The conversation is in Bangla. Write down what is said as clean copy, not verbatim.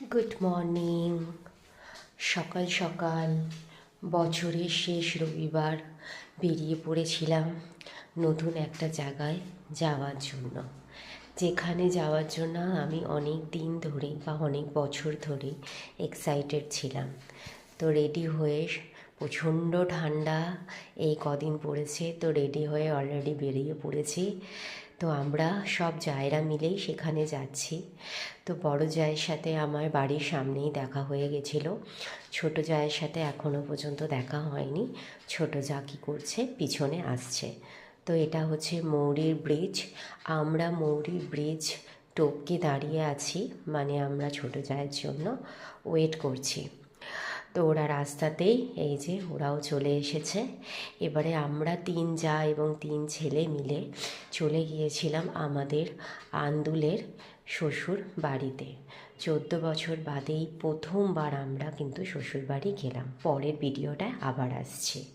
Good morning. সকাল সকাল বছরের শেষ রবিবার বেরিয়ে পড়েছিলাম নতুন একটা জায়গায় যাওয়ার জন্য, যেখানে যাওয়ার জন্য আমি অনেক দিন ধরে বা অনেক বছর ধরে এক্সাইটেড ছিলাম। তো রেডি হয়ে, প্রচণ্ড ঠান্ডা এই কদিন পড়েছে, তো রেডি হয়ে অলরেডি বেরিয়ে পড়েছি। তো আমরা সব জায়রা মিলেই সেখানে যাচ্ছি। তো বড় জায়ের সাথে আমার বাড়ির সামনেই দেখা হয়ে গেছিলো, ছোটো জায়ের সাথে এখনও পর্যন্ত দেখা হয়নি। ছোটো যা কী করছে, পিছনে আসছে। তো এটা হচ্ছে মৌরির ব্রিজ। আমরা মৌরি ব্রিজ টপকে দাঁড়িয়ে আছি, মানে আমরা ছোটো জায়ের জন্য ওয়েট করছি। তো ওরা রাস্তাতেই, এই যে ওরাও চলে এসেছে। এবারে আমরা 3 জা এবং 3 ছেলে মিলে চলে গিয়েছিলাম আমাদের আন্দুলের শ্বশুর বাড়িতে। 14 বছর বাদেই প্রথমবার আমরা কিন্তু শ্বশুর বাড়ি গেলাম। পরের ভিডিওটায় আবার আসছি।